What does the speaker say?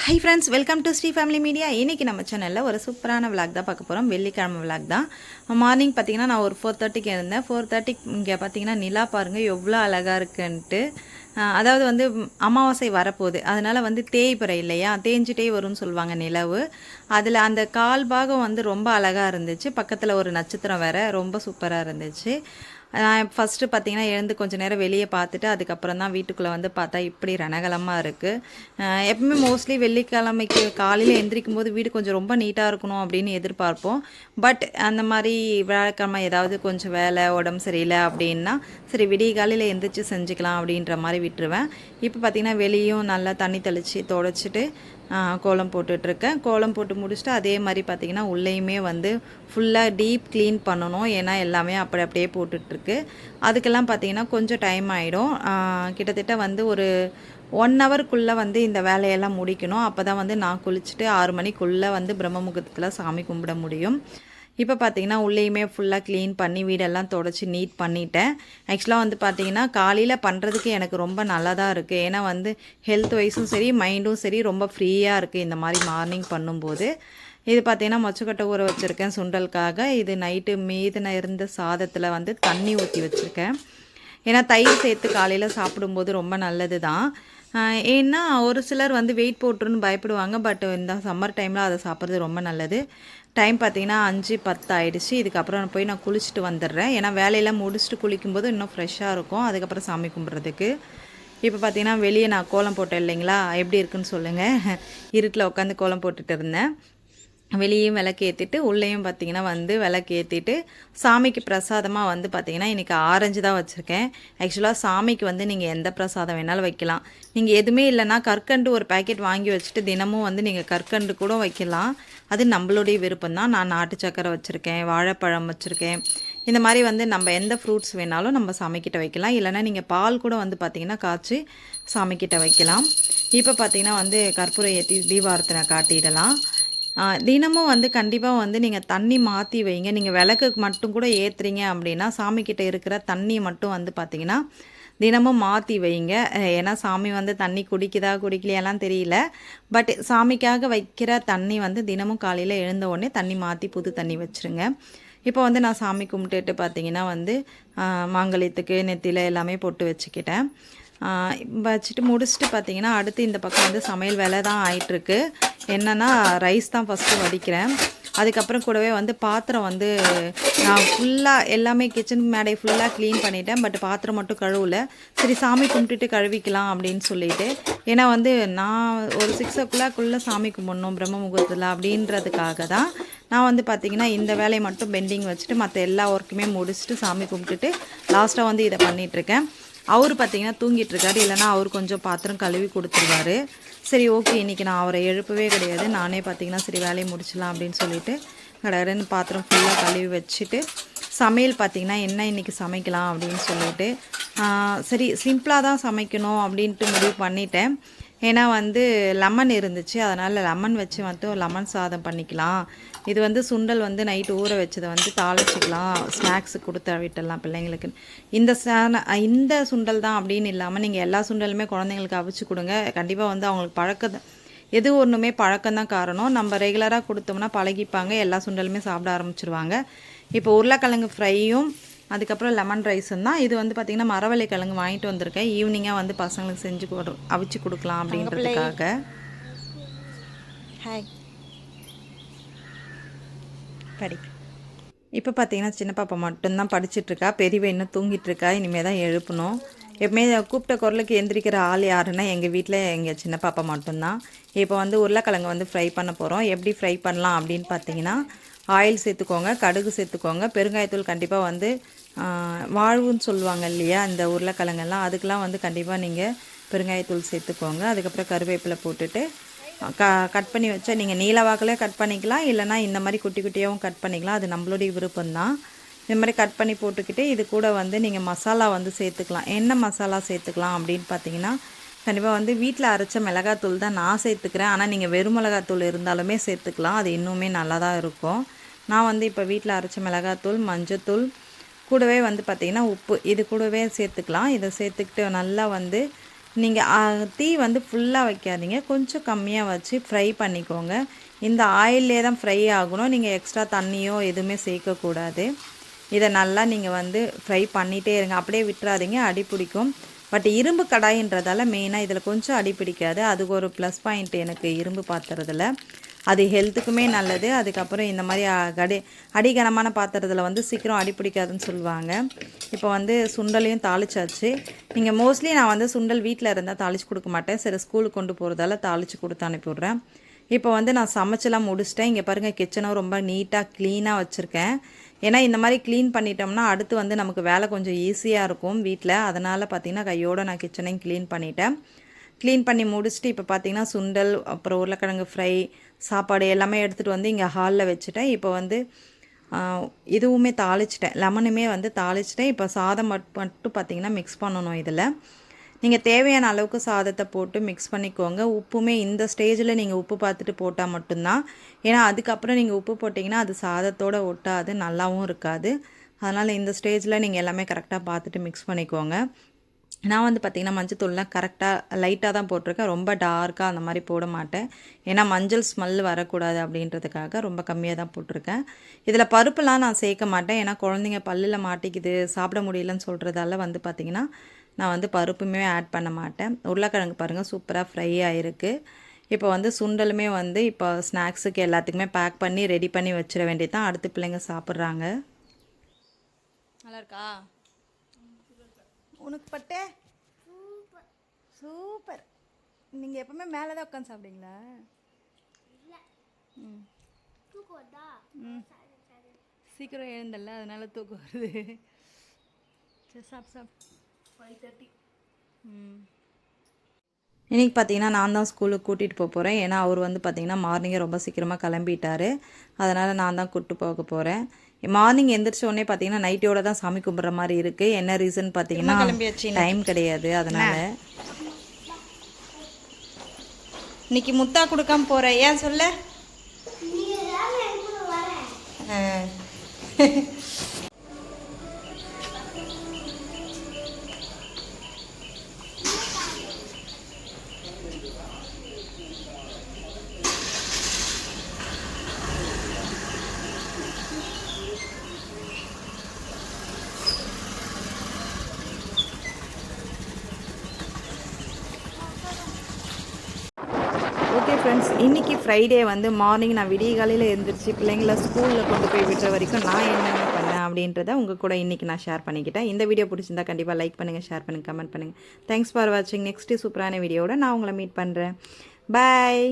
High friends, welcome to Sri family media. இன்றைக்கி நம்ம சேனலில் ஒரு சூப்பரான விளாக் தான் பார்க்க போகிறோம். வெள்ளிக்கிழமை விளாக் தான். மார்னிங் பார்த்திங்கன்னா நான் ஒரு 4:30க்கு இருந்தேன். 4:30 இங்கே பார்த்திங்கன்னா நிலா பாருங்கள் எவ்வளோ அழகாக இருக்குன்ட்டு. அதாவது வந்து அமாவாசை வரப்போகுது, அதனால் வந்து தேய்பிறை இல்லையா, தேஞ்சிட்டே வரும்னு சொல்லுவாங்க நிலவு. அதில் அந்த கால் பாகம் வந்து ரொம்ப அழகாக இருந்துச்சு. பக்கத்தில் ஒரு நட்சத்திரம் வேறு, ரொம்ப சூப்பராக இருந்துச்சு. நான் ஃபஸ்ட்டு பார்த்திங்கன்னா எழுந்து கொஞ்சம் நேரம் வெளியே பார்த்துட்டு அதுக்கப்புறம் தான் வீட்டுக்குள்ளே வந்து பார்த்தா இப்படி ரணகலமாக இருக்குது. எப்பவுமே மோஸ்ட்லி வெள்ளிக்கிழமைக்கு காலையில் எந்திரிக்கும் போது வீடு கொஞ்சம் ரொம்ப நீட்டாக இருக்கணும் அப்படின்னு எதிர்பார்ப்போம். பட் அந்த மாதிரி வியாழக்கிழமை ஏதாவது கொஞ்சம் வேலை உடம்பு சரியில்லை அப்படின்னா சரி விடிய காலையில் எந்திரிச்சு செஞ்சுக்கலாம் அப்படின்ற மாதிரி விட்டுருவேன். இப்போ பார்த்திங்கன்னா வெளியும் நல்லா தண்ணி தெளித்து துடைச்சிட்டு கோலம் போட்டுட்ருக்கேன். கோலம் போட்டு முடிச்சுட்டு அதே மாதிரி பார்த்திங்கன்னா உள்ளேயுமே வந்து ஃபுல்லாக டீப் க்ளீன் பண்ணணும். ஏன்னா எல்லாமே அப்படியே போட்டுட்ருக்கு. அதுக்கெல்லாம் பார்த்திங்கன்னா கொஞ்சம் டைம் ஆகிடும். கிட்டத்தட்ட வந்து ஒரு 1 ஹவருக்குள்ளே வந்து இந்த வேலையெல்லாம் முடிக்கணும். அப்போ தான் வந்து நான் குளிச்சுட்டு 6 மணிக்குள்ளே வந்து பிரம்ம முகூர்த்தத்தில் சாமி கும்பிட முடியும். இப்போ பார்த்திங்கன்னா உள்ளேயுமே ஃபுல்லாக க்ளீன் பண்ணி வீடெல்லாம் தொடச்சி நீட் பண்ணிட்டேன். ஆக்சுவலாக வந்து பார்த்திங்கன்னா காலையில் பண்ணுறதுக்கு எனக்கு ரொம்ப நல்லா தான் இருக்குது. ஏன்னா வந்து ஹெல்த் வைஸும் சரி மைண்டும் சரி ரொம்ப ஃப்ரீயாக இருக்குது இந்த மாதிரி மார்னிங் பண்ணும்போது. இது பார்த்திங்கன்னா மொச்சக்கொட்டை ஊற வச்சுருக்கேன் சுண்டலுக்காக. இது நைட்டு மீதின இருந்த சாதத்தில் வந்து தண்ணி ஊற்றி வச்சுருக்கேன். ஏன்னா தயிர் சேர்த்து காலையில் சாப்பிடும்போது ரொம்ப நல்லது தான். ஏன்னா ஒரு சிலர் வந்து வெயிட் போட்டுருன்னு பயப்படுவாங்க. பட் இந்த சம்மர் டைமில் அதை சாப்பிட்றது ரொம்ப நல்லது. டைம் பார்த்திங்கன்னா 5:10 ஆகிடுச்சு. இதுக்கப்புறம் போய் நான் குளிச்சுட்டு வந்துடுறேன். ஏன்னா வேலையெல்லாம் முடிச்சுட்டு குளிக்கும்போது இன்னும் ஃப்ரெஷ்ஷாக இருக்கும் அதுக்கப்புறம் சாமி கும்பிட்றதுக்கு. இப்போ பார்த்திங்கன்னா வெளியே நான் கோலம் போட்டேன் இல்லைங்களா, எப்படி இருக்குன்னு சொல்லுங்கள். இருட்டில் உட்காந்து கோலம் போட்டுட்டு இருந்தேன். வெளியும் விளக்கு ஏற்றிட்டு உள்ளேயும் பார்த்திங்கன்னா வந்து விளக்கு ஏற்றிட்டு சாமிக்கு பிரசாதமாக வந்து பார்த்திங்கன்னா இன்றைக்கி ஆரஞ்சு தான் வச்சுருக்கேன். ஆக்சுவலாக சாமிக்கு வந்து நீங்கள் எந்த பிரசாதம் வேணாலும் வைக்கலாம். நீங்கள் எதுவுமே இல்லைன்னா கற்கண்டு ஒரு பேக்கெட் வாங்கி வச்சுட்டு தினமும் வந்து நீங்கள் கற்கண்டு கூட வைக்கலாம். அது நம்மளுடைய விருப்பம் தான். நான் நாட்டு சக்கரை வச்சுருக்கேன், வாழைப்பழம் வச்சுருக்கேன். இந்த மாதிரி வந்து நம்ம எந்த ஃப்ரூட்ஸ் வேணாலும் நம்ம சாமிக்கிட்ட வைக்கலாம். இல்லைனா நீங்கள் பால் கூட வந்து பார்த்திங்கன்னா காய்ச்சி சாமிக்கிட்ட வைக்கலாம். இப்போ பார்த்திங்கன்னா வந்து கற்பூரம் ஏற்றி தீபாரத்தனை காட்டிடலாம். தினமும் வந்து கண்டிப்பாக வந்து நீங்கள் தண்ணி மாற்றி வைங்க. நீங்கள் விளக்குக்கு மட்டும் கூட ஏற்றுறீங்க அப்படின்னா சாமிக்கிட்ட இருக்கிற தண்ணி மட்டும் வந்து பார்த்திங்கன்னா தினமும் மாற்றி வைங்க. ஏன்னா சாமி வந்து தண்ணி குடிக்குதா குடிக்கலையெல்லாம் தெரியல. பட் சாமிக்காக வைக்கிற தண்ணி வந்து தினமும் காலையில் எழுந்த உடனே தண்ணி மாற்றி புது தண்ணி வச்சுருங்க. இப்போ வந்து நான் சாமி கும்பிட்டுட்டு பார்த்திங்கன்னா வந்து மாங்கல்யத்துக்கு நெத்தியில் எல்லாமே போட்டு வச்சுக்கிட்டேன். வச்சுட்டு முடிச்சுட்டு பார்த்திங்கன்னா அடுத்து இந்த பக்கம் வந்து சமையல் வேலை தான் ஆயிட்டுருக்கு. என்னென்னா ரைஸ் தான் ஃபஸ்ட்டு வடிக்கிறேன். அதுக்கப்புறம் கூடவே வந்து பாத்திரம் வந்து நான் ஃபுல்லாக எல்லாமே கிச்சன் மேடை ஃபுல்லாக க்ளீன் பண்ணிட்டேன். பட் பாத்திரம் மட்டும் கழுவலை. சரி சாமி கும்பிட்டுட்டு கழுவிக்கலாம் அப்படின்னு சொல்லிட்டு. ஏன்னா வந்து நான் ஒரு 6 o'clock சாமி கும்பிடணும் பிரம்ம முகூர்த்தத்தில் அப்படின்றதுக்காக தான் நான் வந்து பார்த்திங்கன்னா இந்த வேலையை மட்டும் பெண்டிங் வச்சுட்டு மற்ற எல்லா ஒர்க்குமே முடிச்சுட்டு சாமி கும்பிட்டுட்டு லாஸ்ட்டாக வந்து இதை பண்ணிகிட்ருக்கேன். அவர் பார்த்திங்கன்னா தூங்கிட்டுருக்காரு. இல்லைனா அவர் கொஞ்சம் பாத்திரம் கழுவி கொடுத்துருவாரு. சரி ஓகே, இன்றைக்கி நான் அவரை எழுப்பவே கிடையாது. நானே பார்த்திங்கன்னா சரி வேலையை முடிச்சிடலாம் அப்படின்னு சொல்லிட்டு கடகடன்னு பாத்திரம் ஃபுல்லாக கழுவி வச்சுட்டு சமையல் பார்த்திங்கன்னா என்ன இன்றைக்கி சமைக்கலாம் அப்படின்னு சொல்லிட்டு சரி சிம்பிளாக தான் சமைக்கணும் அப்படின்ட்டு முடிவு பண்ணிட்டேன். ஏன்னா வந்து லெமன் இருந்துச்சு, அதனால் லெமன் வச்சு மட்டும் லெமன் சாதம் பண்ணிக்கலாம். இது வந்து சுண்டல் வந்து நைட்டு ஊற வச்சதை வந்து தாளிச்சிக்கலாம், ஸ்நாக்ஸு கொடுத்து விட்டுடலாம் பிள்ளைங்களுக்கு. இந்த சுண்டல் தான் அப்படின்னு இல்லாமல் நீங்கள் எல்லா சுண்டலுமே குழந்தைங்களுக்கு அவிச்சு கொடுங்க. கண்டிப்பாக வந்து அவங்களுக்கு எது ஒன்றுமே பழக்கம்தான் காரணம். நம்ம ரெகுலராக கொடுத்தோம்னா பழகிப்பாங்க, எல்லா சுண்டலுமே சாப்பிட ஆரம்பிச்சிருவாங்க. இப்போ உருளைக்கிழங்கு ஃப்ரையும் அதுக்கப்புறம் லெமன் ரைஸும் தான். இது வந்து பார்த்திங்கன்னா மரவள்ளி கிழங்கு வாங்கிட்டு வந்திருக்கேன். ஈவினிங்காக வந்து பசங்களுக்கு செஞ்சு அவிச்சு கொடுக்கலாம் அப்படின்றதுக்காக. ஹாய் படி. இப்போ பார்த்திங்கன்னா சின்ன பாப்பா மட்டும்தான் படிச்சுட்ருக்கா. பெரியவ இன்னும் தூங்கிட்டுருக்கா. இனிமேல் தான் எழுப்பணும். எப்பவுமே கூப்பிட்ட குரலுக்கு எந்திரிக்கிற ஆள் யாருன்னா எங்கள் வீட்டில் எங்கள் சின்ன பாப்பா மட்டும்தான். இப்போ வந்து உருளைக்கிழங்கு வந்து ஃப்ரை பண்ண போகிறோம். எப்படி ஃப்ரை பண்ணலாம் அப்படின்னு பார்த்தீங்கன்னா ஆயில் சேர்த்துக்கோங்க, கடுகு சேர்த்துக்கோங்க, பெருங்காயத்தூள் கண்டிப்பாக வந்து வாழ்வுன்னு சொல்லுவாங்க இல்லையா இந்த உருளைக்கிழங்கெல்லாம், அதுக்கெலாம் வந்து கண்டிப்பாக நீங்கள் பெருங்காயத்தூள் சேர்த்துக்கோங்க. அதுக்கப்புறம் கருவேப்பிலை போட்டுட்டு கட் பண்ணி வச்சா நீங்கள் நீளவாக்கிலே கட் பண்ணிக்கலாம், இல்லைனா இந்த மாதிரி குட்டி குட்டியாகவும் கட் பண்ணிக்கலாம். அது நம்மளுடைய விருப்பம்தான். இந்த மாதிரி கட் பண்ணி போட்டுக்கிட்டு இது கூட வந்து நீங்கள் மசாலா வந்து சேர்த்துக்கலாம். என்ன மசாலா சேர்த்துக்கலாம் அப்படின்னு பார்த்தீங்கன்னா கண்டிப்பாக வந்து வீட்டில் அரைச்ச மிளகாத்தூள் தான் நான் சேர்த்துக்கிறேன். ஆனால் நீங்கள் வெறும் மிளகாத்தூள் இருந்தாலுமே சேர்த்துக்கலாம், அது இன்னுமே நல்லா தான் இருக்கும். நான் வந்து இப்போ வீட்டில் அரைச்ச மிளகாத்தூள், மஞ்சத்தூள் கூடவே வந்து பார்த்திங்கன்னா உப்பு இது கூடவே சேர்த்துக்கலாம். இதை சேர்த்துக்கிட்டு நல்லா வந்து தீ வந்து ஃபுல்லாக வைக்காதீங்க, கொஞ்சம் கம்மியாக வச்சு ஃப்ரை பண்ணிக்கோங்க. இந்த ஆயிலே தான் ஃப்ரை ஆகணும், நீங்கள் எக்ஸ்ட்ரா தண்ணியோ எதுவுமே சேர்க்கக்கூடாது. இதை நல்லா நீங்கள் வந்து ஃப்ரை பண்ணிகிட்டே இருங்க, அப்படியே விட்டுறாதீங்க, அடி பிடிக்கும். பட் இரும்பு கடாயின்றதால மெயினாக இதில் கொஞ்சம் அடி பிடிக்காது. அதுக்கு ஒரு ப்ளஸ் பாயிண்ட் எனக்கு இரும்பு பாத்திரத்தில். அது ஹெல்த்துக்குமே நல்லது. அதுக்கப்புறம் இந்த மாதிரி அடிகனமான பாத்திரத்தில் வந்து சீக்கிரம் அடி பிடிக்காதுன்னு சொல்லுவாங்க. இப்போ வந்து சுண்டலையும் தாளிச்சாச்சு. நீங்கள் மோஸ்ட்லி நான் வந்து சுண்டல் வீட்டில் இருந்தால் தாளித்து கொடுக்க மாட்டேன், சரி ஸ்கூலுக்கு கொண்டு போகிறதால தாளித்து கொடுத்து அனுப்பிவிட்றேன். இப்போ வந்து நான் சமைச்செல்லாம் முடிச்சிட்டேன். இங்கே பாருங்கள், கிச்சனும் ரொம்ப நீட்டாக க்ளீனாக வச்சுருக்கேன். ஏன்னா இந்த மாதிரி க்ளீன் பண்ணிட்டோம்னா அடுத்து வந்து நமக்கு வேலை கொஞ்சம் ஈஸியாக இருக்கும் வீட்டில். அதனால் பார்த்திங்கன்னா கையோடு நான் கிச்சனையும் க்ளீன் பண்ணிட்டேன். க்ளீன் பண்ணி முடிச்சுட்டு இப்போ பார்த்திங்கன்னா சுண்டல், அப்புறம் உருளைக்கிழங்கு ஃப்ரை, சாப்பாடு எல்லாமே எடுத்துகிட்டு வந்து இங்கே ஹாலில் வச்சுட்டேன். இப்போ வந்து இதுவுமே தாளிச்சிட்டேன், லெமனுமே வந்து தாளிச்சிட்டேன். இப்போ சாதம் மட்டும் பார்த்திங்கன்னா மிக்ஸ் பண்ணணும். இதில் நீங்கள் தேவையான அளவுக்கு சாதத்தை போட்டு மிக்ஸ் பண்ணிக்கோங்க. உப்புமே இந்த ஸ்டேஜில் நீங்கள் உப்பு பார்த்துட்டு போட்டால் மட்டும்தான். ஏன்னா அதுக்கப்புறம் நீங்கள் உப்பு போட்டிங்கன்னா அது சாதத்தோடு ஒட்டாது, நல்லாவும் இருக்காது. அதனால் இந்த ஸ்டேஜில் நீங்கள் எல்லாமே கரெக்டாக பார்த்துட்டு மிக்ஸ் பண்ணிக்கோங்க. நான் வந்து பார்த்திங்கன்னா மஞ்சத்தூள்லாம் கரெக்டாக லைட்டாக தான் போட்டிருக்கேன், ரொம்ப டார்க்காக அந்த மாதிரி போட மாட்டேன். ஏன்னா மஞ்சள் ஸ்மெல் வரக்கூடாது அப்படின்றதுக்காக ரொம்ப கம்மியாக தான் போட்டிருக்கேன். இதில் பருப்புலாம் நான் சேர்க்க மாட்டேன், ஏன்னா குழந்தைங்க பல்லில் மாட்டிக்குது, சாப்பிட முடியலன்னு சொல்கிறதால வந்து பார்த்திங்கன்னா நான் வந்து பருப்புமே ஆட் பண்ண மாட்டேன். உருளைக்கிழங்கு பாருங்கள் சூப்பராக ஃப்ரை ஆகிருக்கு. இப்போ வந்து சுண்டலுமே வந்து இப்போ ஸ்நாக்ஸுக்கு எல்லாத்துக்குமே பேக் பண்ணி ரெடி பண்ணி வச்சிட வேண்டியது தான். அடுத்து பிள்ளைங்க சாப்பிட்றாங்க. நல்லா இருக்கா உனக்கு பட்டே? சூப்பர். நீங்கள் எப்பவுமே மேலே தான் உட்காந்து சாப்பிடுங்களா? ம் சீக்கிரம் எழுந்தல்ல, அதனால தூக்கம் வருது. சரி சாப்பிட்டு 5:30. இன்றைக்கி பார்த்தீங்கன்னா நான் தான் ஸ்கூலுக்கு கூட்டிகிட்டு போக போகிறேன். ஏன்னா அவர் வந்து பார்த்திங்கன்னா மார்னிங்கே ரொம்ப சீக்கிரமாக கிளம்பிட்டார். அதனால் நான் தான் கூப்பிட்டு போக போகிறேன். மார்னிங் எந்திரிச்ச உடனே பார்த்தீங்கன்னா நைட்டோட தான் சாமி கும்பிட்ற மாதிரி இருக்குது. என்ன ரீசன் பார்த்தீங்கன்னா டைம் கிடையாது, அதனால். இன்னைக்கு முத்தா கொடுக்காம போகிறேன், ஏன் சொல்ல? ஓகே ஃப்ரெண்ட்ஸ், இன்றைக்கி ஃப்ரைடே வந்து மார்னிங் நான் விடிய காலையில் எழுந்திரிச்சு பிள்ளைங்கள ஸ்கூலில் கொண்டு போய் விடுற வரைக்கும் நான் என்னென்ன பண்ணேன் அப்படின்றத உங்கள் கூட இன்றைக்கி நான் ஷேர் பண்ணிக்கிட்டேன். இந்த வீடியோ பிடிச்சிருந்தா கண்டிப்பாக லைக் பண்ணுங்கள், ஷேர் பண்ணுங்கள், கமெண்ட் பண்ணுங்கள். தேங்க்ஸ் ஃபார் வாட்சிங். நெக்ஸ்ட்டு சூப்பரான வீடியோவோட நான் உங்களை மீட் பண்ணுறேன். பாய்.